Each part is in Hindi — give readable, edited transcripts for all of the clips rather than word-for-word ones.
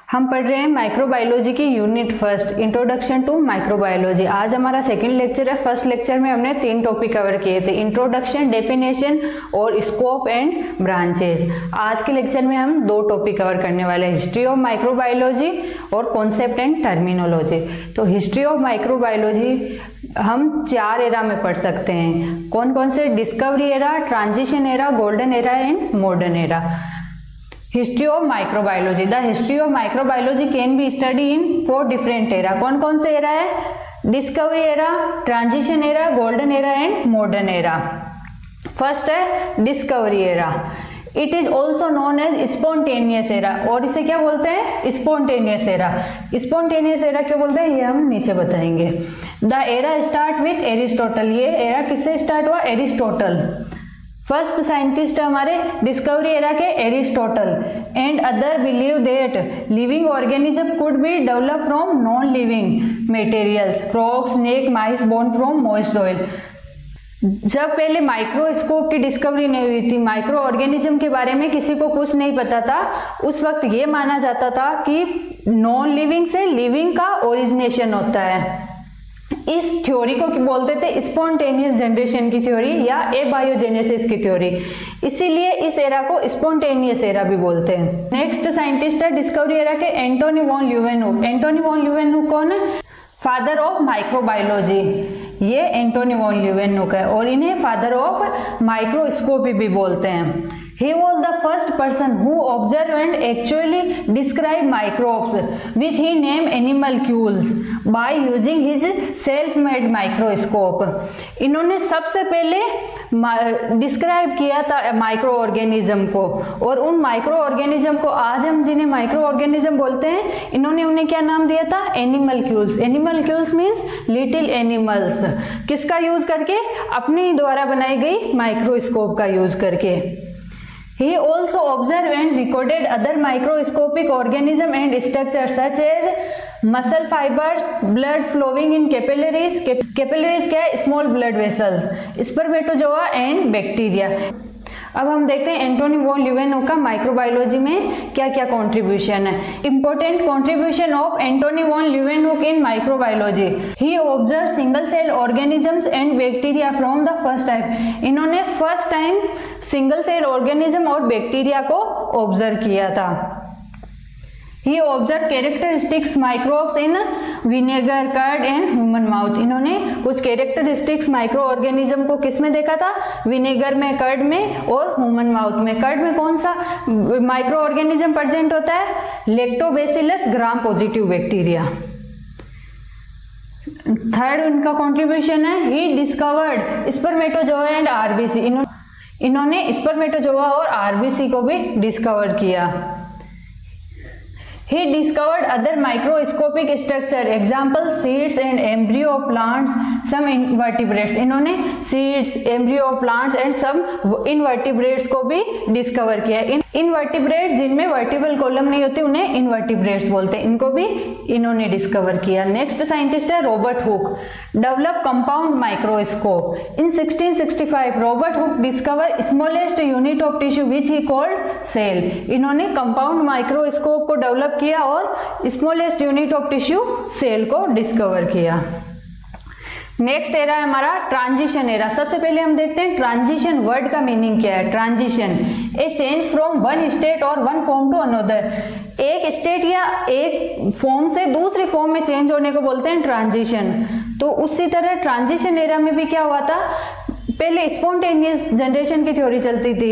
हम पढ़ रहे हैं माइक्रोबायोलॉजी की unit first, introduction to microbiology. आज हमारा सेकंड लेक्चर है। फर्स्ट लेक्चर में हमने 3 टॉपिक कवर किए थे, इंट्रोडक्शन, डेफिनेशन और स्कोप एंड ब्रांचेज। आज के लेक्चर में हम 2 टॉपिक कवर करने वाले हैं, हिस्ट्री ऑफ माइक्रोबायोलॉजी और कॉन्सेप्ट एंड टर्मिनोलॉजी। तो हिस्ट्री ऑफ माइक्रोबायोलॉजी हम 4 एरा में पढ़ सकते हैं। कौन कौन से? Discovery era, transition era, golden era and modern era. History of microbiology, the history of microbiology can be study in 4 different era. कौन कौन से एरा है? Discovery era, transition era, golden era and modern era. First है discovery era. It is also known as spontaneous era, और इसे क्या बोलते हैं? Spontaneous era. स्पॉन्टेनियस एरा क्यों बोलते हैं ये हम नीचे बताएंगे। The era start with Aristotle. ये एरा किससे स्टार्ट हुआ? एरिस्टोटल। फर्स्ट साइंटिस्ट हमारे डिस्कवरी एरा के Aristotle. And other believe that living organism could be develop from non living materials, frog, snake, mice born from moist soil. जब पहले माइक्रोस्कोप की डिस्कवरी नहीं हुई थी, माइक्रो ऑर्गेनिज्म के बारे में किसी को कुछ नहीं पता था, उस वक्त ये माना जाता था कि नॉन लिविंग से लिविंग का ओरिजिनेशन होता है। इस थ्योरी को बोलते थे स्पॉन्टेनियस जनरेशन की थ्योरी या एबायोजेनेसिस की थ्योरी, इसीलिए इस एरा को स्पॉन्टेनियस एरा भी बोलते हैं। नेक्स्ट साइंटिस्ट है डिस्कवरी एरा के Antony van Leeuwenhoek. Antony van Leeuwenhoek कौन है? Father of microbiology. ये एंटोनी वॉन ल्यूवेनहुक है और इन्हें फादर ऑफ माइक्रोस्कोपी भी बोलते हैं। He was the first person who observed and actually described microbes, which he named animalcules, by using his self-made microscope. इन्होंने सबसे पहले डिस्क्राइब किया था माइक्रो ऑर्गेनिज्म को, और उन माइक्रो ऑर्गेनिज्म को आज हम जिन्हें माइक्रो ऑर्गेनिज्म बोलते हैं, इन्होंने उन्हें क्या नाम दिया था? एनिमलक्यूल्स। एनिमलक्यूल्स मीन्स लिटिल एनिमल्स। किसका यूज करके? अपने द्वारा बनाई गई माइक्रोस्कोप का यूज करके। He also observed and recorded other microscopic organisms and structures such as muscle fibers, blood flowing in capillaries. Capillaries क्या है? Small blood vessels, spermatozoa and bacteria. अब हम देखते हैं एंटोनी वॉन ल्यूवेनहुक का माइक्रोबायोलॉजी में क्या क्या कंट्रीब्यूशन है। Important contribution of Antonie van Leeuwenhoek in microbiology. He observe single cell organisms and bacteria from the first time. इन्होंने first time single cell organism और बैक्टीरिया को ऑब्जर्व किया था। He observed characteristics microbes in vinegar, curd and human mouth. इन्होंने कुछ characteristics माइक्रो ऑर्गेनिज्म को किस में देखा था? विनेगर में, कर्ड में और ह्यूमन माउथ में। कर्ड में कौन सा माइक्रो ऑर्गेनिज्म प्रेजेंट होता है? Lactobacillus gram positive bacteria. Third उनका कंट्रीब्यूशन है, he discovered spermatozoa and RBC. इन्होंने स्पर्मेटोजोआ और आरबीसी को भी डिस्कवर किया। He discovered other microscopic structure, example seeds and embryo of plants, some invertebrates. इन्होंने seeds, embryo of plants and some invertebrates को भी डिस्कवर किया। इनवर्टिब्रेट्स जिनमें वर्टिबल कॉलम नहीं होती उन्हें इनवर्टिब्रेट्स बोलते हैं, इनको भी इन्होंने डिस्कवर किया। नेक्स्ट साइंटिस्ट है Robert Hooke. Develop compound microscope. In 1665 Robert Hooke discover smallest unit of tissue which he called cell. इन्होंने कंपाउंड माइक्रोस्कोप को डेवलप किया और smallest unit of tissue cell को डिस्कवर किया। नेक्स्ट एरा है हमारा ट्रांजिशन एरा। सबसे पहले हम देखते हैं ट्रांजिशन वर्ड का मीनिंग क्या है। Transition A change from one state और वन फॉर्म टू अनदर। एक स्टेट या एक फॉर्म से दूसरी फॉर्म में चेंज होने को बोलते हैं ट्रांजिशन। तो उसी तरह ट्रांजिशन एरा में भी क्या हुआ था? पहले स्पॉन्टेनियस जनरेशन की थ्योरी चलती थी,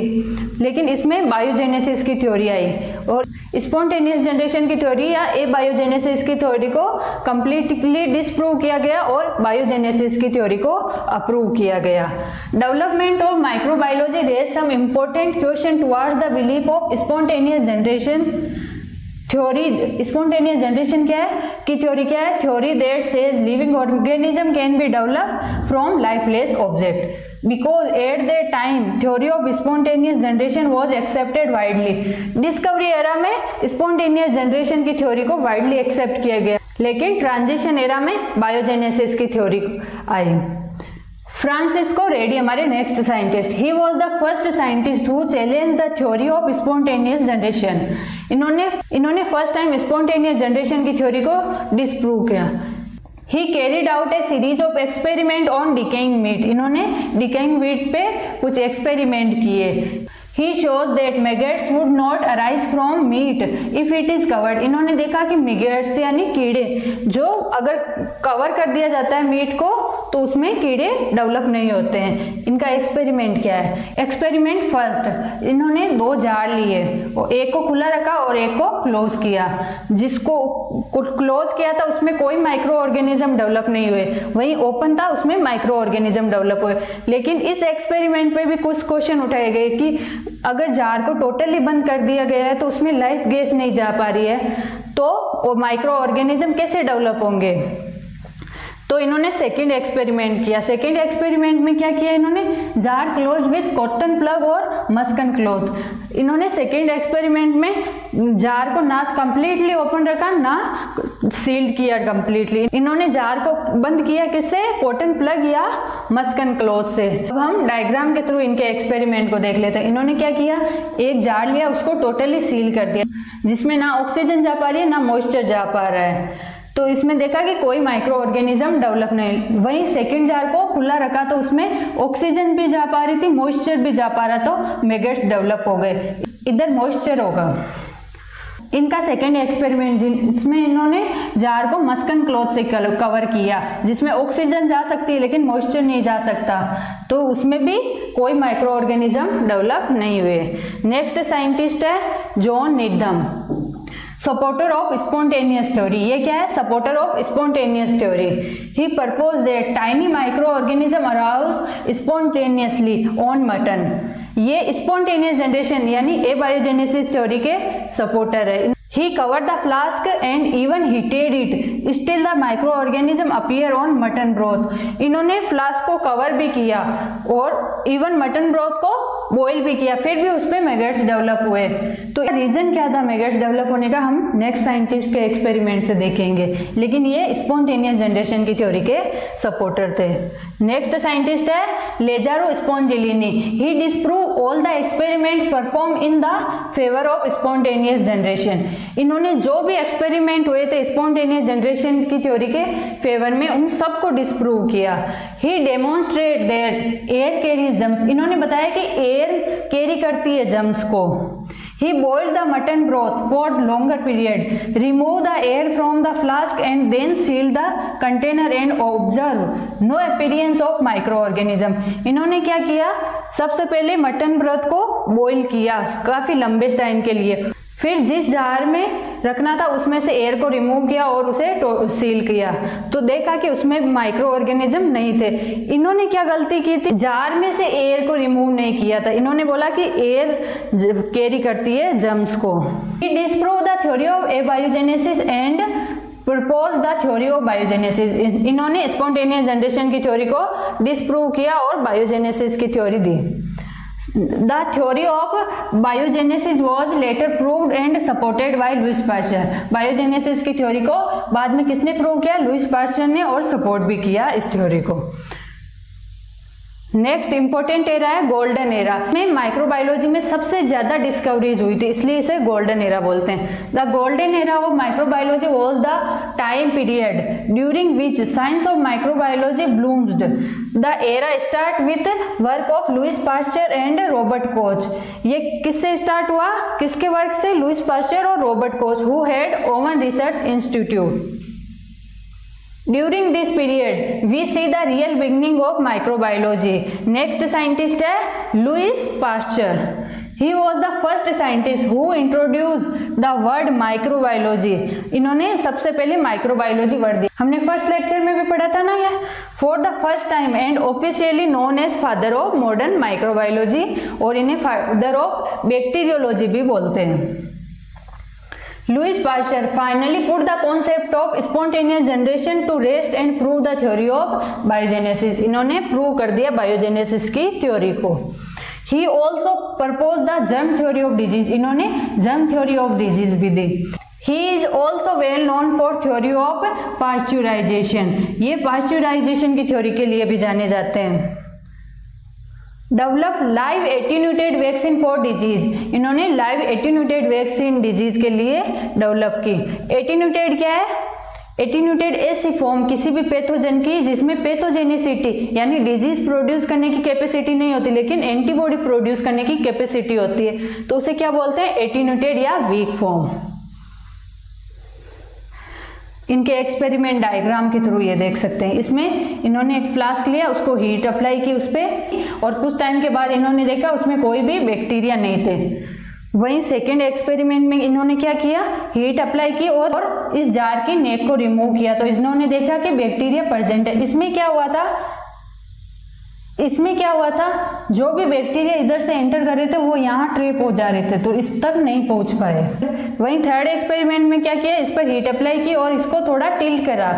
लेकिन इसमें बायोजेनेसिस की थ्योरी आई और स्पॉन्टेनियस जनरेशन की थ्योरी या एबायोजेनेसिस की थ्योरी को कंप्लीटली डिसप्रूव किया गया और बायोजेनेसिस की थ्योरी को अप्रूव किया गया। Development of microbiology raise some important question towards the belief of spontaneous generation theory. Spontaneous generation क्या है कि थ्योरी क्या है? Theory that says living organism can be develop from lifeless object, because at that time theory of spontaneous generation was accepted widely. Discovery era में स्पॉन्टेनियस जनरेशन की थ्योरी को वाइडली एक्सेप्ट किया गया, लेकिन ट्रांजिशन एरा में बायोजेनेसिस की थ्योरी आई। फ्रांसिस्को रेडी हमारे next scientist. He was the first scientist who challenge the theory of spontaneous generation. इन्होंने फर्स्ट टाइम स्पॉन्टेनियस जनरेशन की थ्योरी को डिस्प्रूव किया। He carried out a series of experiment on decaying meat. इन्होंने decaying meat पे कुछ एक्सपेरिमेंट किए। He shows that maggots would not arise from meat if it is covered. इन्होंने देखा कि maggots यानी कीड़े जो अगर कवर कर दिया जाता है मीट को तो उसमें कीड़े डेवलप नहीं होते हैं। इनका एक्सपेरिमेंट क्या है? एक्सपेरिमेंट फर्स्ट, इन्होंने 2 जार लिए, एक को खुला रखा और एक को क्लोज किया। जिसको क्लोज किया था उसमें कोई माइक्रो ऑर्गेनिज्म डेवलप नहीं हुए, वहीं ओपन था उसमें माइक्रो ऑर्गेनिज्म डेवलप हुए। लेकिन इस एक्सपेरिमेंट पे भी कुछ क्वेश्चन उठाए गए कि अगर जार को टोटली बंद कर दिया गया है तो उसमें लाइफ गैस नहीं जा पा रही है, तो माइक्रो ऑर्गेनिज्म कैसे डेवलप होंगे? तो इन्होंने सेकंड एक्सपेरिमेंट किया। सेकंड एक्सपेरिमेंट में क्या किया इन्होंने? Jar close with cotton plug और मस्कन क्लॉथ। इन्होंने सेकंड एक्सपेरिमेंट में जार को ना कंप्लीटली ओपन रखा ना सील्ड किया कंप्लीटली। इन्होंने जार को बंद किया किससे? कॉटन प्लग या मस्कन क्लॉथ से। अब हम डायग्राम के थ्रू इनके एक्सपेरिमेंट को देख लेते हैं। इन्होंने क्या किया? एक जार लिया, उसको टोटली सील कर दिया, जिसमें ना ऑक्सीजन जा पा रही है ना मॉइस्चर जा पा रहा है। तो इसमें देखा कि कोई माइक्रो ऑर्गेनिज्म डेवलप नहीं। वहीं सेकंड जार को खुला रखा तो उसमें ऑक्सीजन भी जा पा रही थी, मॉइस्चर भी जा पा रहा, तो मैगट्स डेवलप हो गए। इधर मॉइस्चर होगा। इनका सेकंड एक्सपेरिमेंट जिसमें इन्होंने जार को मस्कन क्लॉथ से कवर किया, जिसमें ऑक्सीजन जा सकती है लेकिन मॉइस्चर नहीं जा सकता, तो उसमें भी कोई माइक्रो ऑर्गेनिज्म डेवलप नहीं हुए। नेक्स्ट साइंटिस्ट है John Needham, supporter of spontaneous theory. ये क्या है? Supporter of spontaneous theory. He propose that tiny micro organism arouse spontaneously on mutton. ये स्पॉन्टेनियस जनरेशन यानी एबायोजेनेसिस थ्योरी के सपोर्टर है। He covered the flask and even heated it. Still the microorganism appear on mutton broth. इन्होंने फ्लास्क को कवर भी किया और इवन मटन ब्रोथ को बॉईल भी किया, फिर भी उसपे मैगट्स डेवलप हुए। तो रीजन क्या था मैगट्स डेवलप होने का, हम नेक्स्ट साइंटिस्ट के एक्सपेरिमेंट से देखेंगे। लेकिन ये स्पॉन्टेनियस जनरेशन की थ्योरी के सपोर्टर थे। नेक्स्ट साइंटिस्ट है Lazzaro Spallanzani. He disprove all the experiment perform in the favour of spontaneous generation. इन्होंने जो भी एक्सपेरिमेंट हुए थे स्पॉन्टेनियस जनरेशन की थ्योरी के फेवर में, उन सबको डिस्प्रूव किया। He demonstrate that air carries germs. इन्होंने बताया कि एयर कैरी करती है जर्म्स को। He boiled the mutton broth for longer period, remove the air from the flask and then seal the container and observe no appearance of microorganism. इन्होंने क्या किया? सबसे पहले मटन ब्रोथ को बॉईल किया काफी लंबे टाइम के लिए, फिर जिस जार में रखना था उसमें से एयर को रिमूव किया और उसे सील किया, तो देखा कि उसमें माइक्रो ऑर्गेनिज्म नहीं थे। इन्होंने क्या गलती की थी? जार में से एयर को रिमूव नहीं किया था। इन्होंने बोला कि एयर कैरी करती है जर्म्स को। He disproved the theory of abiogenesis and proposed the theory of biogenesis. इन्होंने स्पॉन्टेनियस जनरेशन की थ्योरी को डिस्प्रूव किया और बायोजेनेसिस की theory the. The theory of biogenesis was later proved and supported by Louis Pasteur. Biogenesis की थ्योरी को बाद में किसने प्रूव किया? लुइस पास्चर ने, और सपोर्ट भी किया इस थ्योरी को। नेक्स्ट इंपॉर्टेंट एरा है गोल्डन एरा। में माइक्रोबायोलॉजी में सबसे ज्यादा डिस्कवरीज हुई थी, इसलिए इसे गोल्डन एरा बोलते हैं। The golden era of microbiology was the time period during which science of microbiology bloomed. The era start with work of Louis Pasteur and Robert Koch. ये किससे स्टार्ट हुआ? किसके वर्क से? लुइस पास्चर और Robert Koch, who had own research institute. During this period, we see the real beginning of microbiology. Next scientist है Louis Pasteur. He was the first scientist who introduced the word microbiology. इन्होंने सबसे पहले माइक्रोबायोलॉजी वर्ड दिया। हमने फर्स्ट लेक्चर में भी पढ़ा था ना ये। For the first time and officially known as father of modern microbiology, और इन्हें father of bacteriology भी बोलते हैं। Louis Pasteur finally put the concept of spontaneous generation to rest and prove the theory of biogenesis. इन्होंने प्रूव कर दिया बायोजेनेसिस की थ्योरी को। He also proposed the germ theory of disease. इन्होंने germ theory of disease भी दी। He is also well known for theory of pasteurization. ये pasteurization की थ्योरी के लिए भी जाने जाते हैं। Develop live attenuated vaccine for disease, इन्होंने लाइव एटीन्यूटेड वैक्सीन डिजीज के लिए डेवलप की। एटीन्यूटेड क्या है? एटीन्यूटेड ऐसी फॉर्म किसी भी पैथोजन की जिसमें पैथोजेनिसिटी यानी डिजीज प्रोड्यूस करने की कैपेसिटी नहीं होती लेकिन एंटीबॉडी प्रोड्यूस करने की कैपेसिटी होती है, तो उसे क्या बोलते हैं? एटीन्यूटेड या वीक फॉर्म। इनके एक्सपेरिमेंट डायग्राम के थ्रू ये देख सकते हैं। इसमें इन्होंने एक फ्लास्क लिया, उसको हीट अप्लाई की उस पर, और कुछ टाइम के बाद इन्होंने देखा उसमें कोई भी बैक्टीरिया नहीं थे। वहीं सेकेंड एक्सपेरिमेंट में इन्होंने क्या किया? हीट अप्लाई की और इस जार की नेक को रिमूव किया, तो इन्होंने देखा कि बैक्टीरिया प्रेजेंट है। इसमें क्या हुआ था? जो भी बैक्टीरिया इधर से एंटर कर रहे थे वो यहाँ ट्रैप हो जा रहे थे, तो इस तक नहीं पहुंच पाए। वहीं थर्ड एक्सपेरिमेंट में क्या किया? इस पर हीट अप्लाई की और इसको थोड़ा टिल्ट करा,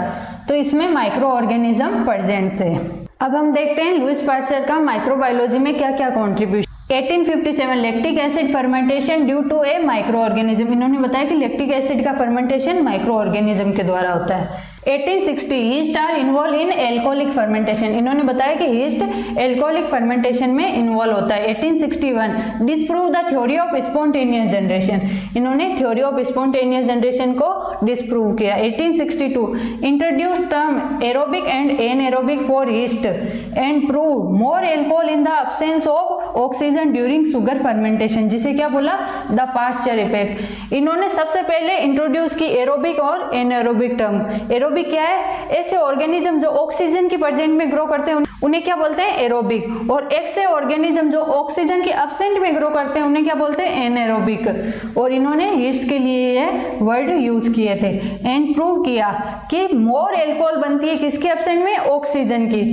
तो इसमें माइक्रो ऑर्गेनिज्म प्रेजेंट थे। अब हम देखते हैं लुईस पास्चर का माइक्रोबायोलॉजी में क्या क्या contribution. 1857 lactic acid fermentation due to a micro organism, इन्होंने बताया कि लैक्टिक एसिड का फर्मेंटेशन माइक्रो ऑर्गेनिज्म के द्वारा होता है। 1860 yeast are involve in alcoholic fermentation, इन्होंने बताया कि यीस्ट एल्कोहलिक फर्मेंटेशन में इन्वॉल्व होता है। 1861 disprove the theory of spontaneous generation, इन्होंने थ्योरी ऑफ स्पॉन्टेनियस जनरेशन को डिस्प्रूव किया। 1862 introduce term aerobic and anaerobic for yeast and prove more alcohol in the absence of oxygen during sugar fermentation, जिसे क्या बोला? The Pasteur effect. इन्होंने सबसे पहले इंट्रोड्यूस की एरोबिक और एनएरोबिक टर्म। एरोबिक क्या है? ऐसे ऑर्गेनिज्म जो ऑक्सीजन की प्रेजेंट में ग्रो करते हैं उन्हें क्या बोलते हैं? एरोबिक। और ऐसे ऑर्गेनिज्म जो ऑक्सीजन के एब्सेंट में ग्रो करते हैं उन्हें क्या बोलते हैं? एनएरोबिक। और इन्होंने यीस्ट के लिए ये वर्ड यूज किए थे। एंड प्रूव किया कि मोर एल्कोहल बनती है किसके एब्सेंट में? ऑक्सीजन की,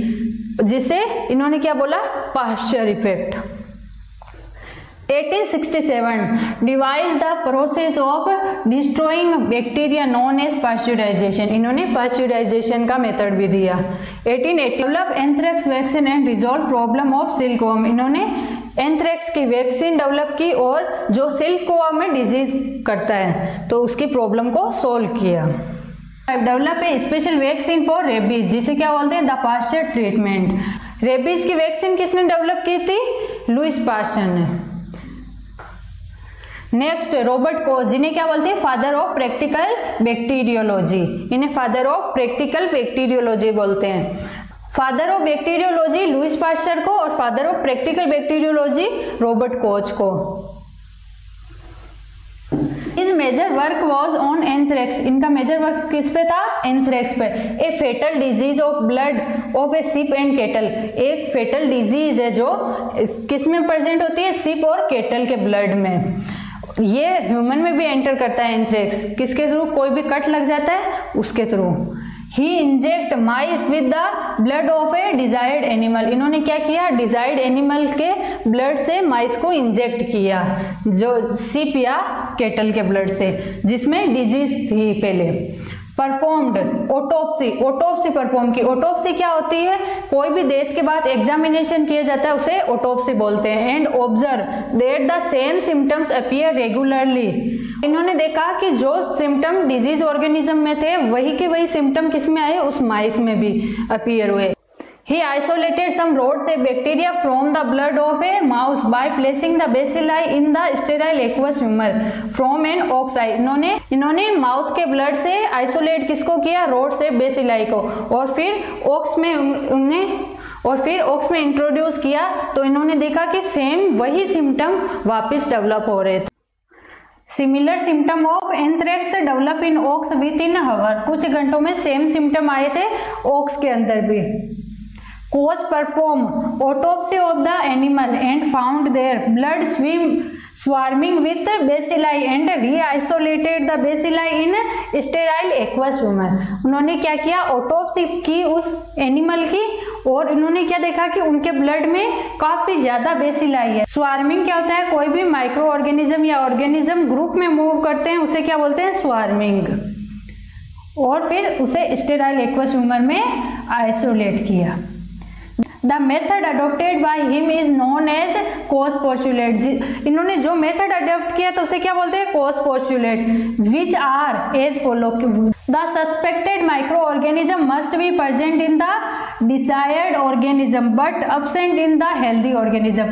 जिसे इन्होंने क्या बोला? Pasteur effect. 1867 devise the process of destroying bacteria known as pasteurisation, इन्होंने पास्चराइजेशन का मेथड भी दिया। 1880 develop anthrax vaccine and resolve problem of silkworm, इन्होंने एंथ्रेक्स की वैक्सीन डेवलप की और जो सिल्कवॉर्म में डिजीज करता है तो उसकी प्रॉब्लम को सोल्व किया। Develop a special vaccine for rabies, जिसे क्या बोलते हैं? The Pasteur treatment. रेबीज की वैक्सीन किसने डेवलप की थी? लुईस पास्चर ने। नेक्स्ट रॉबर्ट कोच, जिन्हें क्या बोलते हैं? फादर ऑफ प्रैक्टिकल बैक्टीरियोलॉजी, इन्हें फादर ऑफ प्रैक्टिकल बैक्टीरियोलॉजी बोलते हैं। Father of bacteriology Louis Pasteur को और father of practical bacteriology Robert Koch को। His major work was on anthrax, इनका मेजर वर्क किस पे था? एंथ्रेक्स पे। A fatal disease of blood of a sheep and kettle, एक फेटल डिजीज है जो किस में प्रेजेंट होती है? सीप और केटल के ब्लड में। ये ह्यूमन में भी एंटर करता है एंथ्रेक्स, किसके थ्रू? कोई भी कट लग जाता है उसके through. He inject mice with the blood of A desired animal, इन्होंने क्या किया? डिजायर्ड एनिमल के ब्लड से माइस को इंजेक्ट किया, जो सीप या केटल के ब्लड से, जिसमें डिजीज थी पहले। परफॉर्म्ड ऑटोप्सी, ऑटोप्सी परफॉर्म की। ऑटोप्सी क्या होती है? कोई भी डेथ के बाद एग्जामिनेशन किया जाता है, उसे ऑटोप्सी बोलते हैं। And observe that the same symptoms appear regularly, इन्होंने देखा कि जो सिम्टम डिजीज ऑर्गेनिज्म में थे वही के वही सिम्टम किस में आए? उस माइस में भी अपीयर हुए। He isolated some rods of bacteria from the blood of a mouse by placing the bacilli in the sterile aqueous humor from an ox eye. इन्होंने माउस के ब्लड से आइसोलेट किसको किया? रोड से बेसिलाई को, और फिर ऑक्स में इंट्रोड्यूस किया, तो इन्होंने देखा कि सेम वही सिम्टम वापस डेवलप हो रहे थे। Similar symptom of anthrax develop in ox with in hour, कुछ घंटों में सेम सिम्टम आए थे ऑक्स के अंदर भी। Coach performed autopsy of the animal and found their blood swarming with bacilli and re-isolated the bacilli in sterile aqueous humor. उन्होंने क्या किया? ऑटोप्सी की उस एनिमल की, और इन्होंने क्या देखा कि उनके ब्लड में काफी ज्यादा बेसिलाई है। स्वार्मिंग क्या होता है? कोई भी माइक्रो ऑर्गेनिज्म या ऑर्गेनिज्म ग्रुप में मूव करते हैं उसे क्या बोलते हैं? स्वार्मिंग। और फिर उसे स्टेराइल एक्वस ह्यूमर में आइसोलेट किया। The method adopted by him is known as Koch's postulate. इन्होंने जो मेथड अडोप्ट किया तो उसे क्या बोलते हैं, Koch's postulate, which are as follow. The suspected micro organism must be present in the desired organism but absent in the healthy organism.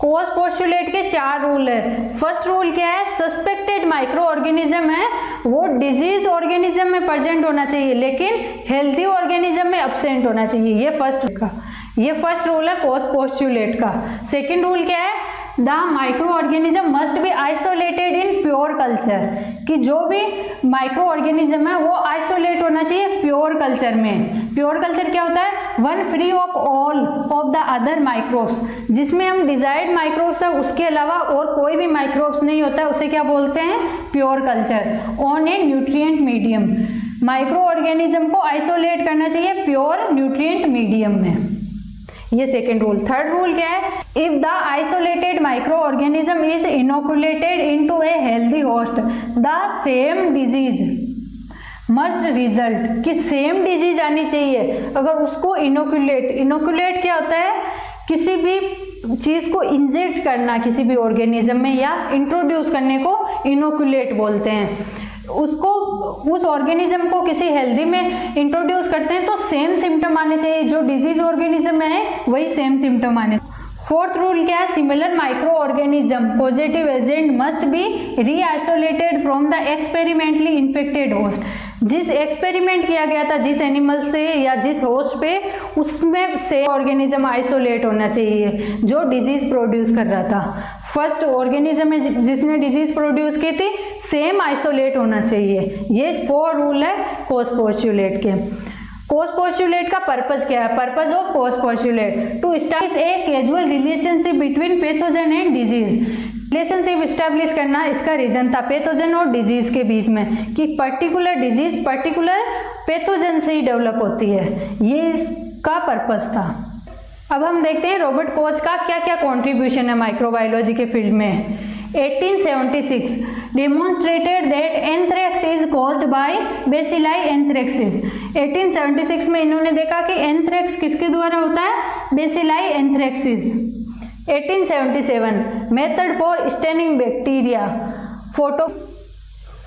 Koch's postulate के 4 रूल है। फर्स्ट रूल क्या है, सस्पेक्टेड माइक्रो ऑर्गेनिज्म है वो डिजीज ऑर्गेनिज्म में प्रेजेंट होना चाहिए लेकिन हेल्दी ऑर्गेनिज्म में अब्सेंट होना चाहिए। ये फर्स्ट रूल है कॉज पोस्टुलेट का। सेकंड रूल क्या है, the micro organism must be isolated in pure culture, कि जो भी माइक्रो ऑर्गेनिज्म है वो आइसोलेट होना चाहिए प्योर कल्चर में। प्योर कल्चर क्या होता है, one free of all of the other microbes, जिसमें हम डिजायर्ड माइक्रोब्स है उसके अलावा और कोई भी माइक्रोब्स नहीं होता है, उसे क्या बोलते हैं, pure culture. On a nutrient medium, micro organism को आइसोलेट करना चाहिए प्योर न्यूट्रिएंट मीडियम में। ये सेकेंड रूल। थर्ड रूल क्या है, if the isolated micro organism is inoculated into a healthy host the same disease must result, कि सेम डिजीज आनी चाहिए अगर उसको इनोकुलेट क्या होता है, किसी भी चीज को इंजेक्ट करना किसी भी ऑर्गेनिज्म में या इंट्रोड्यूस करने को इनोकुलेट बोलते हैं। उसको उस ऑर्गेनिज्म को किसी हेल्दी में इंट्रोड्यूस करते हैं तो सेम सिम्टम आने चाहिए, जो डिजीज ऑर्गेनिज्म में है वही सेम सिम्टम आने। फोर्थ रूल क्या है, similar micro organism positive agent must be reisolated from the experimentally infected host. जिस एक्सपेरिमेंट किया गया था जिस एनिमल से या जिस होस्ट पे, उसमें से ऑर्गेनिज्म आइसोलेट होना चाहिए जो डिजीज प्रोड्यूस कर रहा था। फर्स्ट ऑर्गेनिज्म में जिसने डिजीज प्रोड्यूस की थी सेम आइसोलेट होना चाहिए। ये 4 रूल है कॉज पोस्टुलेट के। कॉज पोस्टुलेट का पर्पस क्या है, purpose of Koch's postulate to establish a casual relationship between pathogen and disease. Relationship establish करना इसका रीजन था पैथोजन और डिजीज के बीच में, कि पर्टिकुलर डिजीज पर्टिकुलर पैथोजन से ही डेवलप होती है, ये इसका पर्पस था। अब हम देखते हैं रॉबर्ट कोच का क्या क्या कॉन्ट्रीब्यूशन है माइक्रोबायोलॉजी के फील्ड में। 1876 demonstrated that anthrax is caused by bacilli anthracis. 1876 में इन्होंने देखा कि एंथ्रेक्स किसके द्वारा होता है, bacilli anthracis. 1877 method for staining bacteria,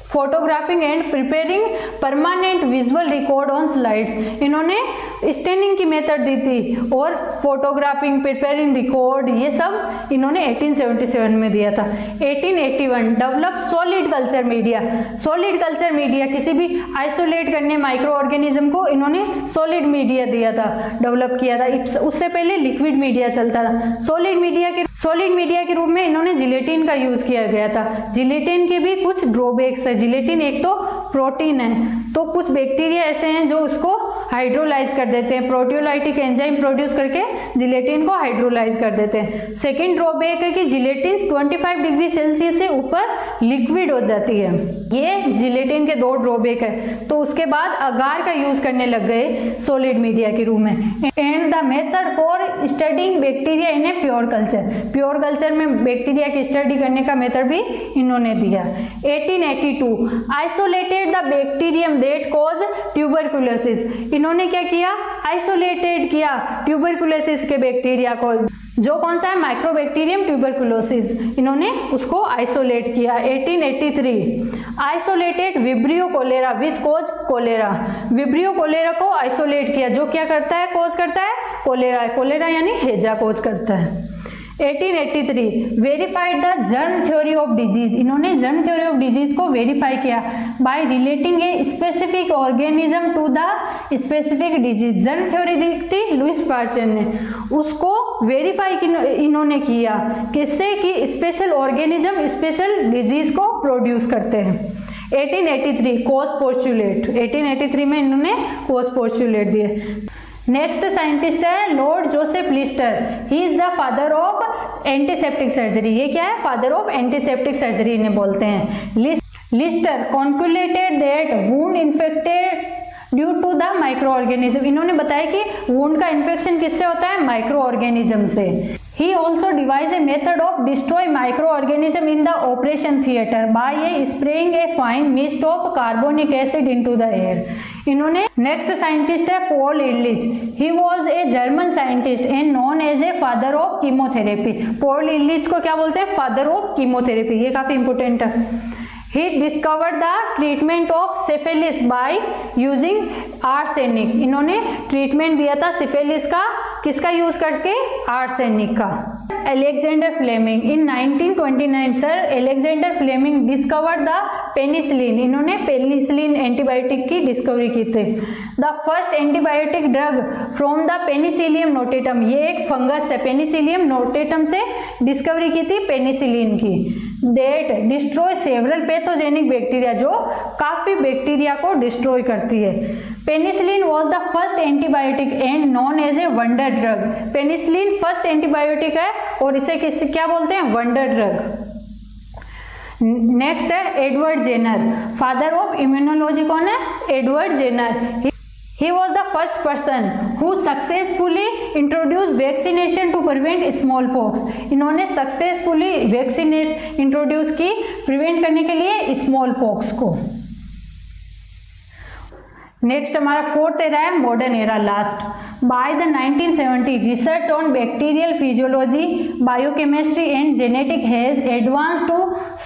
photographing and preparing permanent visual record on slides. इन्होंने स्टेनिंग की मेथड दी थी और फोटोग्राफिंग, प्रिपेयरिंग रिकॉर्ड, ये सब इन्होंने 1877 में दिया था। 1881 develop solid culture media. Solid culture media, किसी भी आइसोलेट करने माइक्रो ऑर्गेनिज्म को इन्होंने सॉलिड मीडिया दिया था, डेवलप किया था। उससे पहले लिक्विड मीडिया चलता था। सॉलिड मीडिया के रूप में इन्होंने जिलेटिन का यूज किया गया था। जिलेटिन के भी कुछ ड्रॉबैक्स है। जिलेटिन एक तो प्रोटीन है, तो कुछ बैक्टीरिया ऐसे हैं जो उसको हाइड्रोलाइज कर देते हैं, प्रोटियोलाइटिक एंजाइम प्रोड्यूस करके जिलेटिन को हाइड्रोलाइज कर देते हैं। सेकेंड ड्रॉबैक है कि जिलेटिन 25 डिग्री सेल्सियस से ऊपर लिक्विड हो जाती है। ये जिलेटिन के 2 ड्रॉबैक है। तो उसके बाद अगार का यूज करने लग गए सॉलिड मीडिया के रूप में। And the method for studying bacteria in a pure culture, pure culture में बैक्टीरिया की स्टडी करने का मेथड भी इन्होंने दिया। 1882 isolated the bacterium that cause tuberculosis. इन्होंने क्या किया, आइसोलेटेड किया ट्यूबरकुलोसिस के बैक्टीरिया को, जो कौन सा है, माइक्रोबैक्टीरियम ट्यूबरकुलोसिस, इन्होंने उसको आइसोलेट किया। 1883 isolated vibrio cholera which cause cholera. Vibrio cholera को आइसोलेट किया, जो क्या करता है, कॉज करता है कोलेरा। कोलेरा यानी हैजा कॉज करता है। 1883 verified the germ theory of disease. इन्होंने जर्म थ्योरी ऑफ डिजीज को वेरीफाई किया by relating a specific organism to the specific disease. Germ theory दी थी लुइस पास्चर ने, उसको वेरीफाई इन्होंने किया, किससे, कि स्पेशल ऑर्गेनिज्म स्पेशल डिजीज को प्रोड्यूस करते हैं। 1883 कॉज पोस्टुलेट, 1883 में इन्होंने कॉज पोस्टुलेट दिए। नेक्स्ट साइंटिस्ट है Lord Joseph Lister. He is the father of antiseptic surgery. ये क्या है, फादर ऑफ एंटीसेप्टिक सर्जरी इन्हें बोलते हैं। Lister concluded that wound infected due to the micro organism. इन्होंने बताया कि वुंड का इन्फेक्शन किससे होता है, माइक्रो ऑर्गेनिज्म से। He also devised a method of destroy microorganism in the operation theatre by spraying a fine mist of carbonic acid into the air. इन्होंने नेक्स्ट साइंटिस्ट है Paul Ehrlich. He was a German scientist and known as a father of chemotherapy. Paul Ehrlich को क्या बोलते हैं? Father of chemotherapy. ये काफी इंपोर्टेंट है। He discovered the treatment of syphilis by using arsenic। इन्होंने ट्रीटमेंट दिया था सिफिलिस का, किसका यूज करके? आर्सेनिक का। Alexander Fleming in 1929 sir Alexander Fleming discovered the penicillin. इन्होंने पेनिसिलिन एंटीबायोटिक की डिस्कवरी की थी। The first antibiotic drug from the penicillium notatum. ये एक फंगस है, पेनिसिलियम नोटेटम से डिस्कवरी की थी पेनिसिलिन की। That destroy several pathogenic bacteria, जो काफी बैक्टीरिया को डिस्ट्रॉय करती है। Penicillin was the first antibiotic and known as a wonder drug. Penicillin first antibiotic है और इसे किसी क्या बोलते हैं? Wonder drug. नेक्स्ट है Edward Jenner, father of immunology. कौन है? Edward Jenner. He was the first person who successfully introduced vaccination to prevent smallpox। इन्होंने सक्सेसफुली वैक्सीनेट इंट्रोड्यूस की प्रिवेंट करने के लिए स्मॉलपॉक्स को। नेक्स्ट हमारा फोर्थ एरा है modern era, last. By the 1970 research on bacterial physiology, biochemistry and genetic has advance to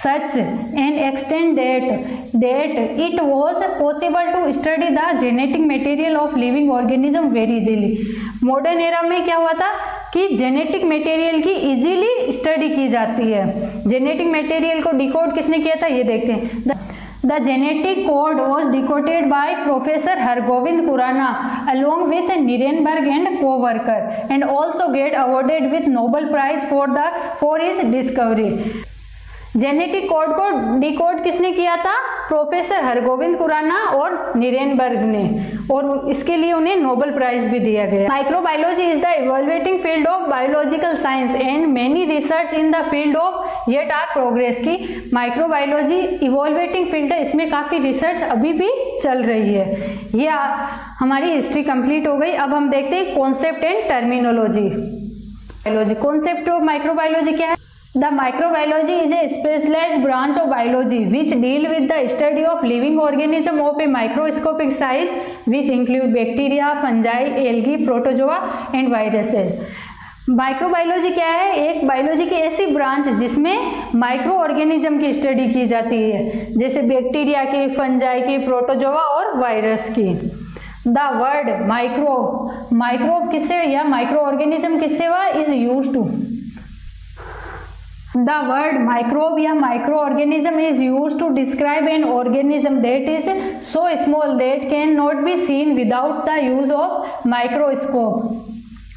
such an extent that it was possible to study the genetic material of living organism very easily। Modern era में क्या हुआ था कि जेनेटिक मटेरियल की इजीली स्टडी की जाती है। जेनेटिक मटेरियल को डिकोड किसने किया था? ये देखते हैं। The genetic code was decoded by Professor Hargobind Khurana along with Nirenberg and co-worker and also get awarded with Nobel Prize for his discovery। Genetic code को डिकोड किसने किया था? प्रोफेसर हरगोविंद खुराना और निरेनबर्ग ने, और इसके लिए उन्हें नोबेल प्राइज भी दिया गया। Microbiology is the evolving field of biological science and many research in the field of yet are progress. की माइक्रोबायोलॉजी इवॉल्वेटिंग फील्ड है, इसमें काफी रिसर्च अभी भी चल रही है। ये हमारी हिस्ट्री कंप्लीट हो गई। अब हम देखते हैं concept and terminology. Concept of microbiology क्या है? The microbiology is a specialized branch of biology which deal with the study of living organism of a microscopic size which include bacteria, fungi, algae, protozoa and viruses। Microbiology क्या है? एक बायोलॉजी की ऐसी ब्रांच जिसमें माइक्रो ऑर्गेनिज्म की स्टडी की जाती है, जैसे बैक्टीरिया की, फंजाई की, प्रोटोजोआ और वायरस की। द वर्ड माइक्रोब किससे या माइक्रो ऑर्गेनिज्म किससे हुआ? Is used to The word microbe या microorganism is used to describe an organism that is so small that cannot be seen without the use of microscope।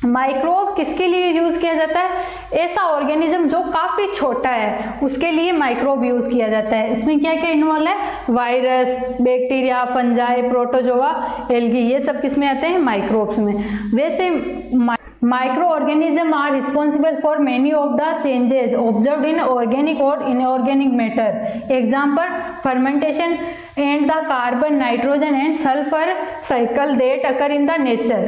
Microbe किसके लिए यूज किया जाता है? ऐसा ऑर्गेनिज्म जो काफी छोटा है उसके लिए माइक्रोब यूज किया जाता है। इसमें क्या क्या इन्वॉल्व है? Virus, bacteria, fungi, protozoa, algae, ये सब किसमें आते हैं? माइक्रोब्स में। वैसे microorganisms are responsible for many of the changes observed in organic or inorganic matter। Example, fermentation and the carbon, nitrogen and sulfur cycle that occur in the nature।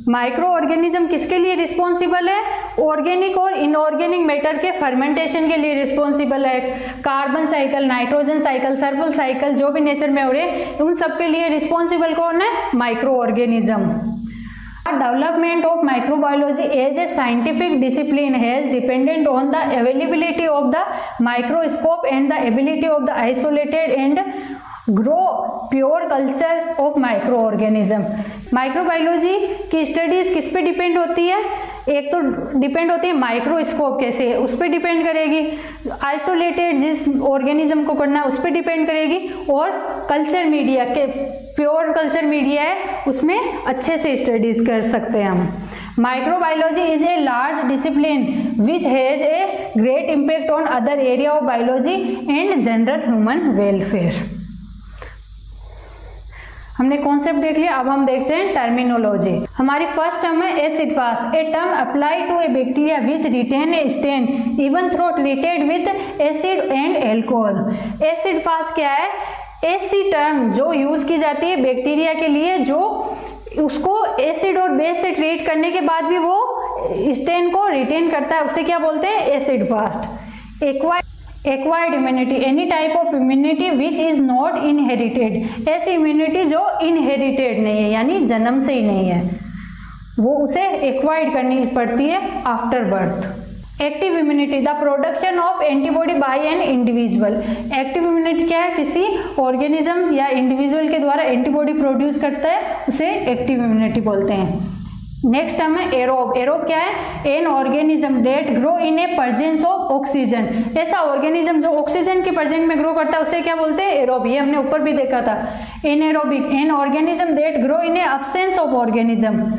Micro organism किसके लिए रिस्पॉन्सिबल है? ऑर्गेनिक और इनऑर्गेनिक मैटर के फर्मेंटेशन के लिए रिस्पॉन्सिबल है। Carbon cycle, nitrogen cycle, sulphur cycle जो भी नेचर में हो रहे हैं उन सब के लिए रिस्पॉन्सिबल कौन है? Micro organism. Development of microbiology as a scientific discipline has depended on the availability of the microscope and the ability of the isolated and grow pure culture of microorganism। Microbiology की स्टडीज किस पे डिपेंड होती है? एक तो डिपेंड होती है माइक्रोस्कोप कैसे, उस पर डिपेंड करेगी। आइसोलेटेड जिस ऑर्गेनिज्म को करना है उस पर डिपेंड करेगी, और कल्चर मीडिया के प्योर कल्चर मीडिया है उसमें अच्छे से स्टडीज कर सकते हैं हम। Microbiology is a large discipline which has a great impact on other area of biology and general human welfare. हमने कॉन्सेप्ट देख लिया, अब हम देखते हैं टर्मिनोलॉजी। हमारी फर्स्ट टर्म है acid fast, a term apply to a bacteria which retain a stain even through treated with acid and alcohol. Acid fast क्या है? ऐसी टर्म जो यूज की जाती है बैक्टीरिया के लिए जो उसको एसिड और बेस से ट्रीट करने के बाद भी वो स्टेन को रिटेन करता है, उसे क्या बोलते हैं? Acid fast. Acquired immunity, any type of immunity which is not inherited, ऐसी इम्यूनिटी जो इनहेरिटेड नहीं है यानी जन्म से ही नहीं है, वो उसे एक्वायर्ड करनी पड़ती है after birth. Active immunity, the production of antibody by an individual, active immunity क्या है, किसी ऑर्गेनिज्म या इंडिविजुअल के द्वारा एंटीबॉडी प्रोड्यूस करता है, उसे एक्टिव इम्यूनिटी बोलते हैं। नेक्स्ट टर्म है एरोब, एरोब क्या है, an organism that grow in a presence of oxygen, ऐसा ऑर्गेनिज्म जो ऑक्सीजन के प्रेजेंस में ग्रो करता है उसे क्या बोलते हैं, एरोब, ये हमने ऊपर भी देखा था। Anaerobic, an organism that grow in a absence of organism,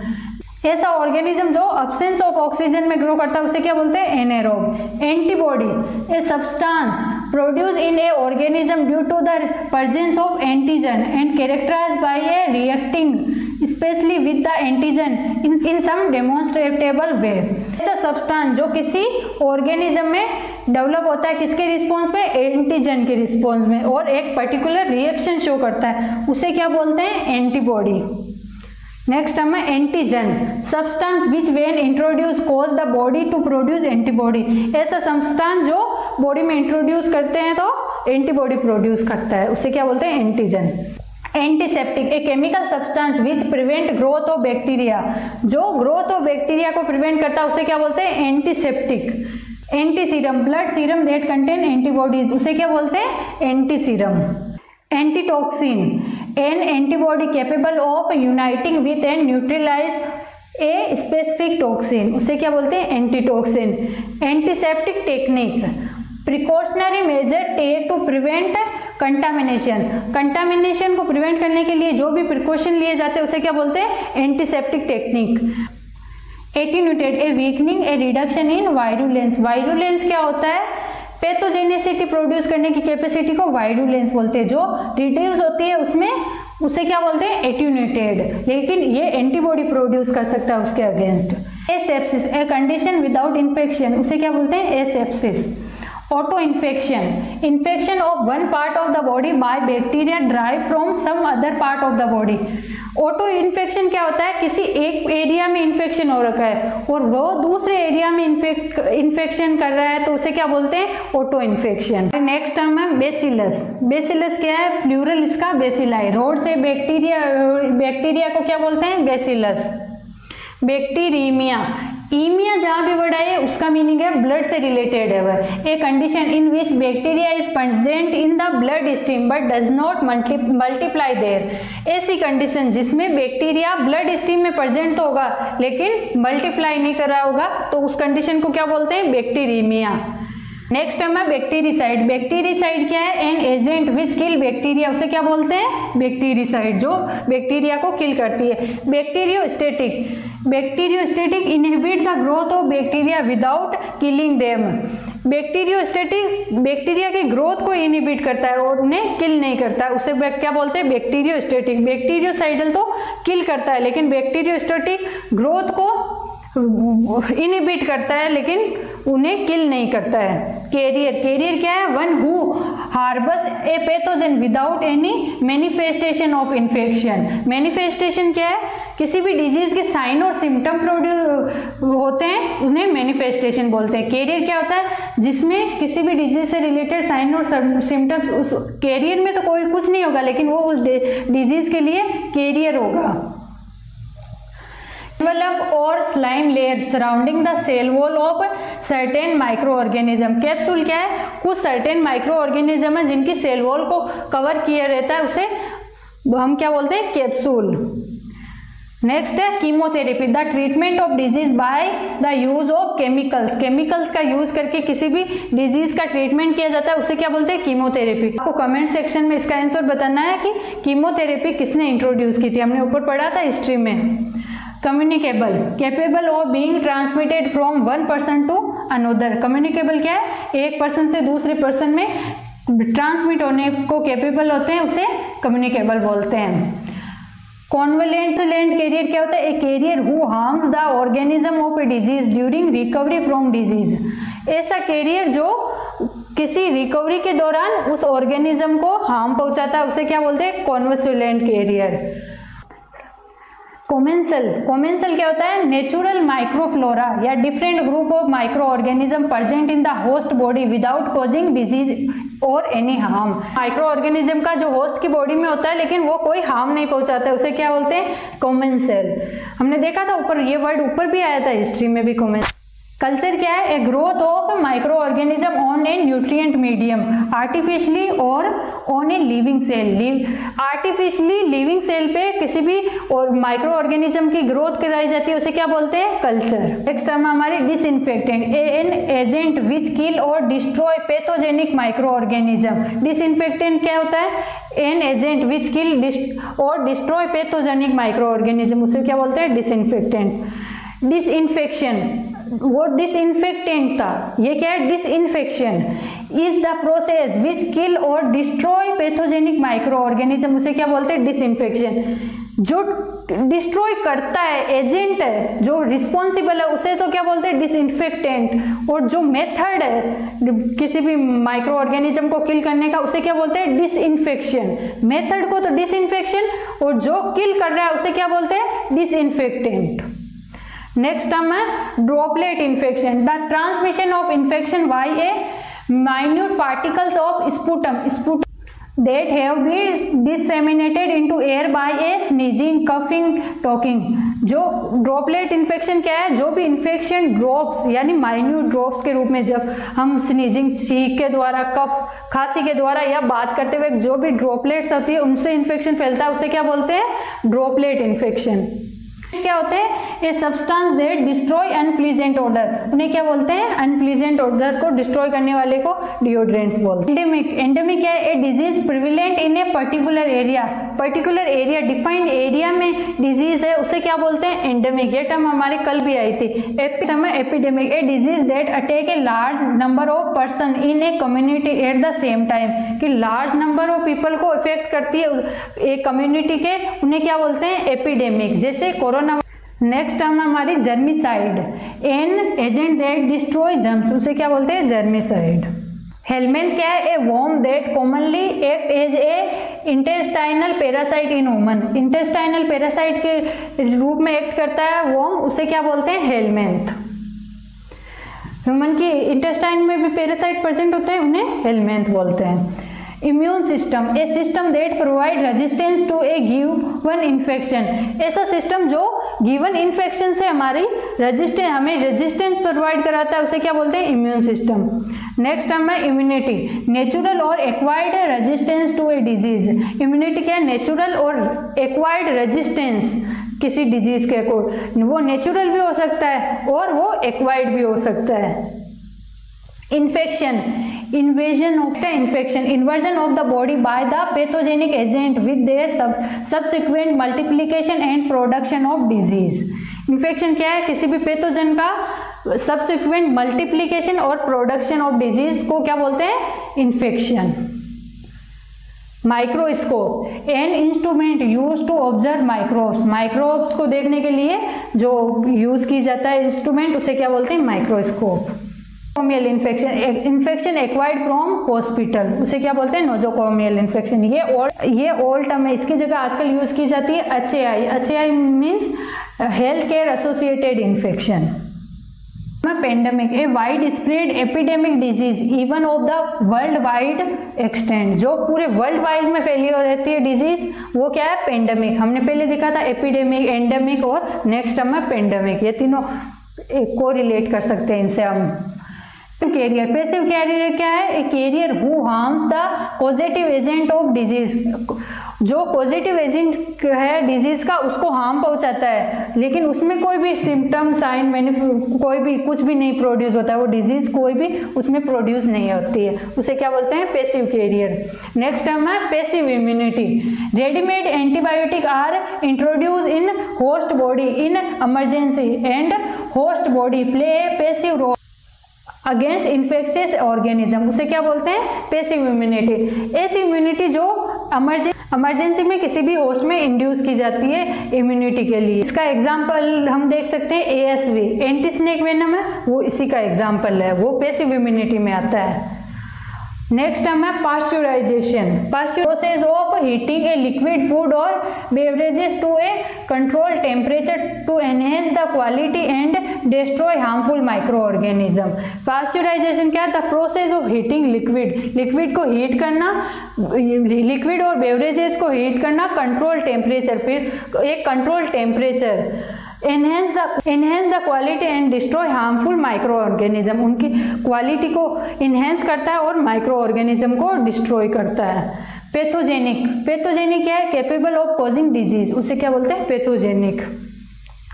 ऐसा ऑर्गेनिज्म जो अब्सेंस ऑफ ऑक्सीजन में ग्रो करता है उसे क्या बोलते हैं, anaerobe. Antibody, a substance produce in a organism due to the presence of antigen and characterized by a reacting specially with the antigen in some demonstrable way, ऐसा सब्सटेंस जो किसी ऑर्गेनिज्म में डेवलप होता है, किसके रिस्पॉन्स में, एंटीजन के रिस्पॉन्स में, और एक पर्टिकुलर रिएक्शन शो करता है, उसे क्या बोलते हैं, एंटीबॉडी। नेक्स्ट टर्म है antigen, substance which when introduce cause the body to produce antibody, ऐसा सब्सटेंस जो बॉडी में इंट्रोड्यूस करते हैं तो एंटीबॉडी प्रोड्यूस करता है, उसे क्या बोलते हैं, antigen. Antiseptic, a chemical substance which prevent growth of bacteria, जो ग्रोथ ऑफ बैक्टीरिया को प्रिवेंट करता है उसे क्या बोलते हैं, antiseptic. Antiserum, blood serum that contain antibodies, उसे क्या बोलते हैं, antiserum. Antitoxin, an antibody capable of uniting with and neutralize a specific toxin, उसे क्या बोलते हैं, antitoxin. Antiseptic technique, precautionary measure take to prevent contamination, contamination को प्रिवेंट करने के लिए जो भी प्रिकॉशन लिए जाते हैं उसे क्या बोलते हैं, antiseptic technique. Attenuated, a weakening a reduction in virulence, virulence क्या होता है, पैथोजेनिसिटी प्रोड्यूस करने की कैपेसिटी को वायरुलेंस बोलते हैं, जो रिड्यूस होती है उसमें, उसे क्या बोलते हैं, एट्यूनेटेड, लेकिन ये एंटीबॉडी प्रोड्यूस कर सकता है उसके against. Asepsis, a condition without infection, उसे क्या बोलते हैं, asepsis. Auto infection, infection of one part of the body by bacteria drive from some other part of the body. Auto infection क्या होता है, किसी एक एरिया में इन्फेक्शन हो रखा है और वो दूसरे एरिया में इन्फेक्शन कर रहा है तो उसे क्या बोलते हैं, ऑटो इन्फेक्शन। नेक्स्ट टर्म है बेसिलस, बेसिलस क्या है, प्लूरल इसका बेसिलाई, रोड से बैक्टीरिया को क्या बोलते हैं, बेसिलस। बैक्टीरीमिया, ईमिया जहाँ भी वर्ड आए उसका मीनिंग है ब्लड से रिलेटेड है वह, a condition in which bacteria is present in the blood stream but does not multiply there, ऐसी कंडीशन जिसमें बैक्टीरिया ब्लड स्ट्रीम में प्रेजेंट होगा लेकिन मल्टीप्लाई नहीं कर रहा होगा तो उस कंडीशन को क्या बोलते हैं, बैक्टीरीमिया। नेक्स्ट टर्म है बैक्टीरिसाइड, बैक्टीरिसाइड क्या है, an agent which kill bacteria, उसे क्या बोलते हैं, बैक्टीरिसाइड, जो बैक्टीरिया को किल करती है। Bacteriostatic, bacteriostatic inhibit the growth of bacteria without killing them, bacteriostatic bacteria की ग्रोथ को इनहिबिट करता है और उन्हें किल नहीं करता है, उसे क्या बोलते हैं, बैक्टीरियोस्टेटिक। बैक्टीरियोसाइडल तो किल करता है लेकिन बैक्टीरियोस्टेटिक ग्रोथ को इनहिबिट करता है लेकिन उन्हें किल नहीं करता है। कैरियर, कैरियर क्या है, one who harbours a pathogen without any manifestation of infection. Manifestation क्या है, किसी भी डिजीज के साइन और सिम्टम प्रोड्यूस होते हैं उन्हें मैनिफेस्टेशन बोलते हैं। कैरियर क्या होता है, जिसमें किसी भी डिजीज से रिलेटेड साइन और सिम्टम्स, उस कैरियर में तो कोई कुछ नहीं होगा लेकिन वो उस डिजीज के लिए कैरियर होगा। Envelope और slime layer surrounding the cell wall of certain microorganism. Capsule क्या है, कुछ सर्टेन माइक्रो ऑर्गेनिज्म है जिनकी सेल वॉल को कवर किया रहता है, उसे हम क्या बोलते हैं, कैप्सूल। नेक्स्ट है chemotherapy, the treatment of disease by the use of chemicals, chemicals का यूज करके किसी भी डिजीज का ट्रीटमेंट किया जाता है उसे क्या बोलते हैं, कीमोथेरेपी। आपको कमेंट सेक्शन में इसका आंसर बताना है कि कीमोथेरेपी किसने इंट्रोड्यूस की थी, हमने ऊपर पढ़ा था हिस्ट्री में। Communicable, capable of being transmitted from one person to another, communicable क्या है, एक पर्सन से दूसरे पर्सन में ट्रांसमिट होने को कैपेबल होते हैं, उसे कम्युनिकेबल बोलते हैं। कॉन्वलेंट कैरियर क्या होता है, a carrier who harms the organism of a disease during recovery from disease, ऐसा कैरियर जो किसी रिकवरी के दौरान उस ऑर्गेनिज्म को हार्म पहुंचाता है उसे क्या बोलते हैं, कॉन्वलेंट कैरियर। कोमेंसल क्या होता है? नेचुरल माइक्रोफ्लोरा या different group of micro organism present in the host body without causing disease और एनी हार्म। माइक्रो ऑर्गेनिज्म का जो होस्ट की बॉडी में होता है लेकिन वो कोई हार्म नहीं पहुंचाता है, उसे क्या बोलते हैं? कोमेंसल। हमने देखा था ऊपर, ये वर्ड ऊपर भी आया था हिस्ट्री में भी, कोमेंसल। कल्चर क्या है? A growth of micro organism on a nutrient medium artificially और on a living cell. Artificially living cell पे किसी भी और माइक्रो ऑर्गेनिज्म की ग्रोथ कराई जाती है, उसे क्या बोलते हैं? कल्चर। नेक्स्ट टर्म हमारी disinfectant, an agent which kill और destroy pathogenic micro organism. Disinfectant क्या होता है? एन एजेंट विच किल और डिस्ट्रॉय पैथोजेनिक माइक्रो ऑर्गेनिज्म, उसे क्या बोलते हैं? डिसइंफेक्टेंट। डिसइंफेक्शन, वो डिसइंफेक्टेंट था, ये क्या है? Disinfection is the process which kill और डिस्ट्रॉय पैथोजेनिक माइक्रो ऑर्गेनिज्म, उसे क्या बोलते हैं? डिसइंफेक्शन। जो डिस्ट्रॉय करता है, एजेंट है, जो रिस्पॉन्सिबल है, उसे तो क्या बोलते हैं? डिसइंफेक्टेंट। और जो मेथड है किसी भी माइक्रो ऑर्गेनिज्म को किल करने का, उसे क्या बोलते हैं? डिसइंफेक्शन। मेथड को तो डिसइंफेक्शन, और जो किल कर रहा है उसे क्या बोलते हैं? डिसइंफेक्टेंट। नेक्स्ट टर्म है droplet infection, the transmission of infection by A minute particles of sputum that have been disseminated into air by a sneezing, coughing, talking। जो ड्रॉपलेट इन्फेक्शन क्या है? जो भी इन्फेक्शन ड्रॉप्स यानी माइन्यूट ड्रॉप्स के रूप में जब हम स्नीजिंग, छींक के द्वारा, कफ, खांसी के द्वारा या बात करते हुए जो भी ड्रॉपलेट्स होती है उनसे इन्फेक्शन फैलता है, उसे क्या बोलते हैं? Droplet infection. क्या होते हैं? A substance that destroy unpleasant odour, उन्हें क्या बोलते हैं? अनप्लीजेंट ओडर को डिस्ट्रॉय करने वाले को डिओड्रेंट्स बोलते हैं। एंडेमिक क्या है? A disease prevalent in a particular area, defined area में डिजीज है, उसे क्या बोलते हैं? एंडेमिक। ये टर्म हमारे कल भी आई थी। Epidemic, a disease that attack a large number of person in a community at the same time, कि लार्ज नंबर ऑफ पीपल को इफेक्ट करती है एक कम्युनिटी के, उन्हें क्या बोलते हैं? एपिडेमिक। जैसे कोरोना। नेक्स्ट टर्म हमारी germicide, an agent that destroy germs, उसे क्या बोलते हैं? जर्मिसाइड। हेलमेंथ क्या है? A worm that commonly act as a intestinal parasite in human, intestinal parasite के रूप में एक्ट करता है वर्म, उसे क्या बोलते हैं? हेलमेंथ। ह्यूमन की इंटेस्टाइन में भी पैरासाइट प्रेजेंट होते हैं, उन्हें हेलमेंथ बोलते हैं। Immune system, a system that provide resistance to a given infection, ऐसा सिस्टम जो गिवन इन्फेक्शन से हमें रेजिस्टेंस प्रोवाइड कराता है, उसे क्या बोलते हैं? Immune system. नेक्स्ट टर्म है इम्यूनिटी, नेचुरल और acquired resistance to a disease. Immunity क्या है? नेचुरल और एक्वायर्ड रेजिस्टेंस किसी डिजीज के को, वो नेचुरल भी हो सकता है और वो एक्वायर्ड भी हो सकता है। Infection, invasion of the infection, invasion of the body by the pathogenic agent with their subsequent multiplication and production of disease। Infection क्या है? किसी भी पैथोजन का subsequent multiplication और production of disease को क्या बोलते हैं? Infection. Microscope, an instrument use to observe microbes, microbes को देखने के लिए जो यूज की जाता है इंस्ट्रूमेंट, उसे क्या बोलते हैं? Microscope. Nosocomial infection acquired from hospital, उसे क्या बोलते हैं? Nosocomial infection. ये ओल्ड टर्म है, इसकी जगह आजकल यूज की जाती है HAI means health care associated infection. Pandemic, a wide spread epidemic disease even of the world wide extend, जो पूरे वर्ल्ड वाइड में फैली हो रहती है डिजीज, वो क्या है? पेंडेमिक। हमने पहले देखा था एपिडेमिक, एंडेमिक और नेक्स्ट टर्म है पेंडेमिक, ये तीनों को रिलेट कर सकते हैं इनसे हम। कैरियर, पैसिव कैरियर क्या है? A carrier who harms the positive agent of disease, जो पॉजिटिव एजेंट है डिजीज का उसको हार्म पहुंचाता है, लेकिन उसमें कोई भी सिम्टम, साइन, कोई भी कुछ भी नहीं प्रोड्यूस होता है, वो डिजीज कोई भी उसमें प्रोड्यूस नहीं होती है, उसे क्या बोलते हैं? Passive carrier. नेक्स्ट टर्म है passive immunity, readymade antibiotic are introduce in host body in emergency and host body play a passive role against infectious organism, उसे क्या बोलते हैं? Passive immunity. ऐसी इम्यूनिटी जो इमरजेंसी में किसी भी होस्ट में इंड्यूस की जाती है इम्यूनिटी के लिए। इसका एग्जांपल हम देख सकते हैं ASV, एंटी स्नेक वेनम है, वो इसी का एग्जांपल है, वो पैसिव इम्यूनिटी में आता है। नेक्स्ट टर्म है pasteurization. Process of heating a liquid food और beverages to a control temperature to enhance the quality and destroy harmful micro organism. Pasteurization क्या है? The process of heating liquid को हीट करना, लिक्विड और बेवरेजेस को हीट करना कंट्रोल टेम्परेचर, फिर एक control temperature, enhance the quality and destroy harmful micro organism, उनकी क्वालिटी को इनहेंस करता है और माइक्रो ऑर्गेनिज्म को डिस्ट्रॉय करता है। पैथोजेनिक क्या है? कैपेबल ऑफ कॉजिंग डिजीज, उसे क्या बोलते हैं? पैथोजेनिक।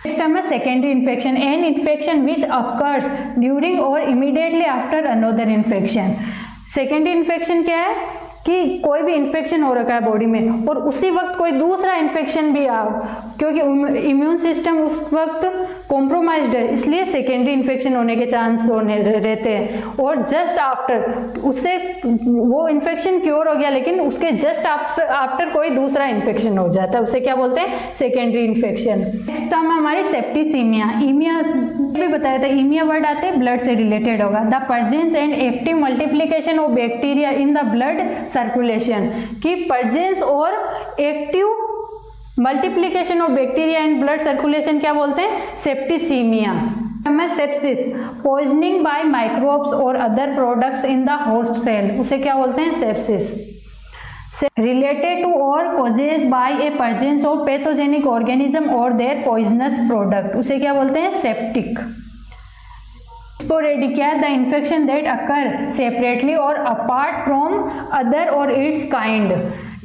नेक्स्ट टर्म है secondary infection, an infection which occurs during और immediately after another infection. Secondary infection क्या है कि कोई भी इन्फेक्शन हो रखा है बॉडी में और उसी वक्त कोई दूसरा इन्फेक्शन भी आ, क्योंकि इम्यून सिस्टम उस वक्त कॉम्प्रोमाइज्ड है, इसलिए सेकेंडरी इन्फेक्शन होने के चांस रहते हैं। और जस्ट आफ्टर उससे वो इन्फेक्शन क्योर हो गया, लेकिन उसके जस्ट आफ्टर कोई दूसरा इन्फेक्शन हो जाता है, उसे क्या बोलते हैं? Secondary infection. नेक्स्ट टर्म है हमारी सेप्टिसीमिया। ईमिया भी बताया था, ईमिया वर्ड आते हैं ब्लड से रिलेटेड होगा। The presence and active multiplication of bacteria in the blood circulation, की प्रेजेंस और active multiplication of bacteria in blood circulation क्या बोलते हैं? Septicaemia. Sepsis, poisoning by microbes और other products in the host cell, उसे क्या बोलते हैं? सेप्सिस। रिलेटेड टू और causes by a presence of pathogenic organism और देयर पॉइजनस प्रोडक्ट, उसे क्या बोलते हैं? सेप्टिक। स्पोरेडिक क्या है? The infection that occur separately और अपार्ट फ्रॉम अदर और इट्स काइंड।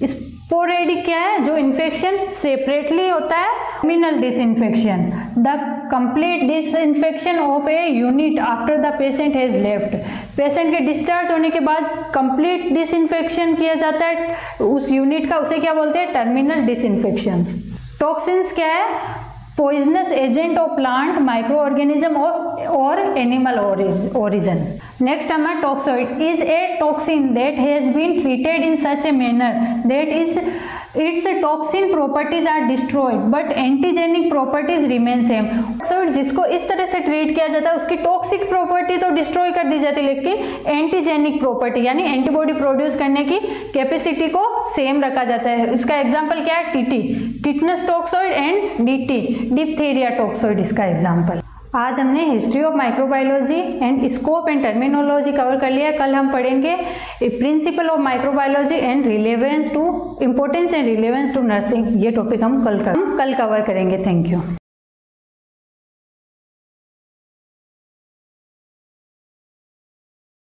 स्पोरेडिक क्या है? जो इन्फेक्शन सेपरेटली होता है। Terminal disinfection, the complete disinfection of a unit after the patient has left, patient के डिस्चार्ज होने के बाद कंप्लीट डिसइंफेक्शन किया जाता है उस यूनिट का, उसे क्या बोलते हैं? Terminal disinfection. टॉक्सिन्स क्या है? poisonous agent of plant, microorganism or animal origin. Next term है toxoid, is a toxin that has been treated in such a manner that its toxin properties are destroyed but antigenic properties remain same. toxoid जिसको इस तरह से ट्रीट किया जाता है उसकी टॉक्सिक प्रॉपर्टी तो डिस्ट्रॉय कर दी जाती है, लेकिन एंटीजेनिक प्रॉपर्टी यानी एंटीबॉडी प्रोड्यूस करने की कैपेसिटी को सेम रखा जाता है। उसका एग्जांपल क्या है? TT, tetanus toxoid and DT, diphtheria toxoid इसका एग्जांपल। आज हमने history of microbiology and scope and terminology cover कर लिया। कल हम पढ़ेंगे principle of microbiology and relevance to importance and relevance to nursing. ये टॉपिक हम कल कवर करेंगे। Thank you.